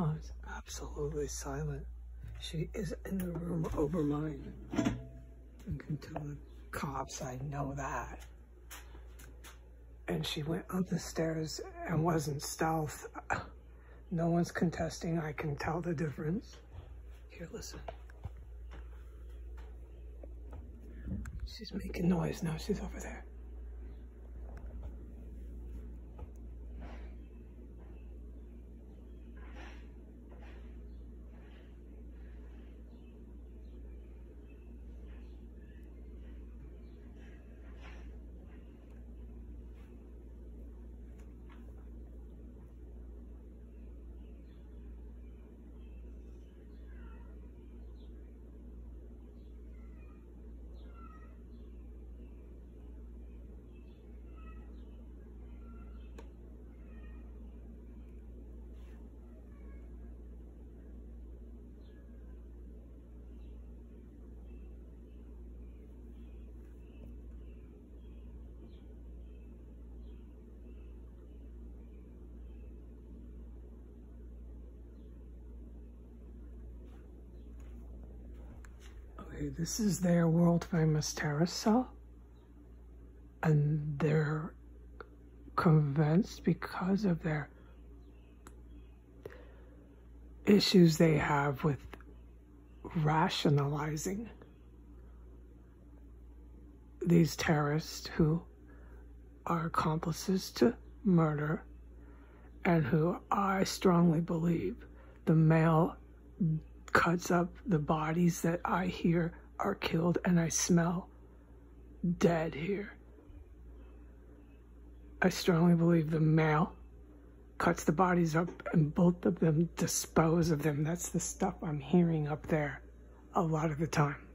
Oh, it's absolutely silent. She is in the room over mine. I can tell the cops I know that. And she went up the stairs and wasn't stealth. No one's contesting. I can tell the difference. Here, listen. She's making noise now. She's over there. Okay, this is their world famous terrace cell, and they're convinced because of their issues they have with rationalizing these terrorists who are accomplices to murder and who I strongly believe the male cuts up the bodies that I hear are killed and I smell dead here. I strongly believe the male cuts the bodies up and both of them dispose of them. That's the stuff I'm hearing up there a lot of the time.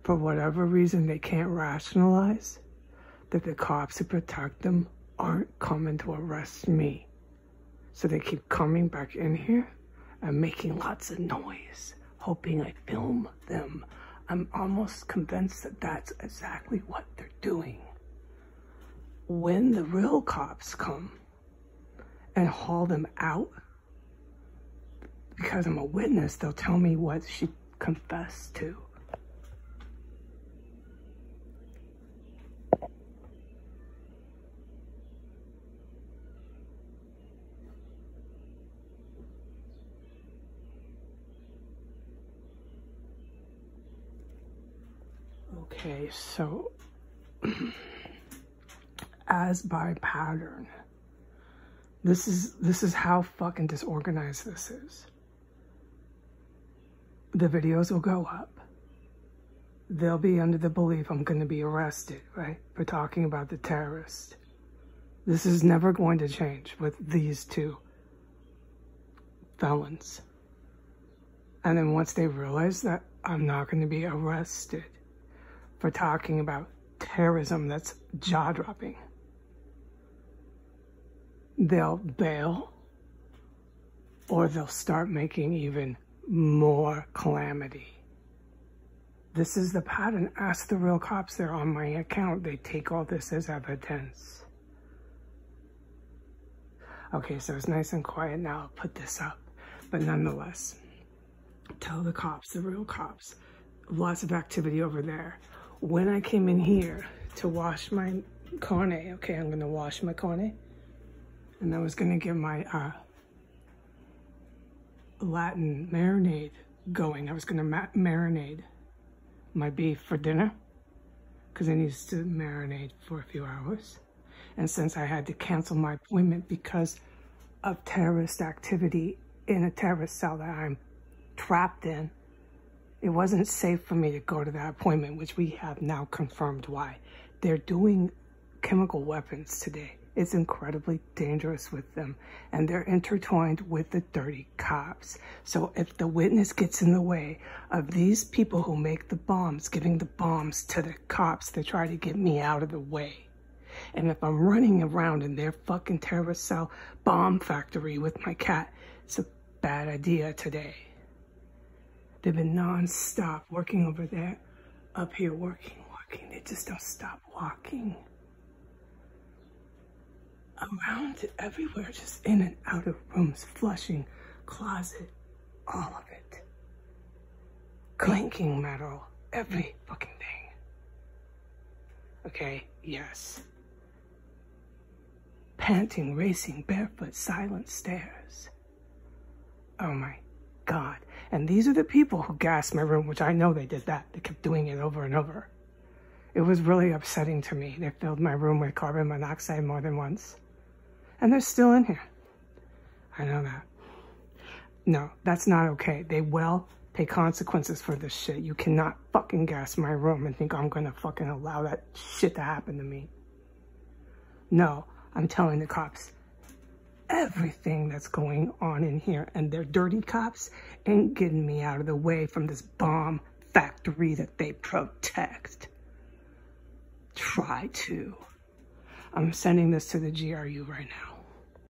For whatever reason, they can't rationalize that the cops who protect them aren't coming to arrest me. So they keep coming back in here and making lots of noise, hoping I film them. I'm almost convinced that that's exactly what they're doing. When the real cops come and haul them out, because I'm a witness, they'll tell me what she confessed to. Okay, so as by pattern, this is how fucking disorganized this is. The videos will go up. They'll be under the belief I'm going to be arrested, right, for talking about the terrorist. This is never going to change with these two felons. And then once they realize that I'm not going to be arrested for talking about terrorism that's jaw-dropping, they'll bail or they'll start making even more calamity. This is the pattern. Ask the real cops. They're on my account. They take all this as evidence. Okay, so it's nice and quiet now. I'll put this up. But nonetheless, tell the cops, the real cops, lots of activity over there. When I came in here to wash my carne, okay, I'm going to wash my carne. And I was going to get my Latin marinade going. I was going to marinade my beef for dinner because it needs to marinate for a few hours. And since I had to cancel my appointment because of terrorist activity in a terrorist cell that I'm trapped in, it wasn't safe for me to go to that appointment, which we have now confirmed why. They're doing chemical weapons today. It's incredibly dangerous with them, and they're intertwined with the dirty cops. So if the witness gets in the way of these people who make the bombs, giving the bombs to the cops, they try to get me out of the way. And if I'm running around in their fucking terrorist cell bomb factory with my cat, it's a bad idea today. They've been non-stop working over there, up here working. They just don't stop walking. around it, everywhere, just in and out of rooms, flushing, closet, all of it. Clanking metal, every fucking thing. Okay, yes. Panting, racing, barefoot, silent stairs. Oh my God. And these are the people who gassed my room, which I know they did that. They kept doing it over and over. It was really upsetting to me. They filled my room with carbon monoxide more than once. And they're still in here. I know that. No, that's not okay. They will pay consequences for this shit. You cannot fucking gas my room and think I'm gonna fucking allow that shit to happen to me. No, I'm telling the cops everything that's going on in here, and their dirty cops ain't getting me out of the way from this bomb factory that they protect. Try to. I'm sending this to the GRU right now.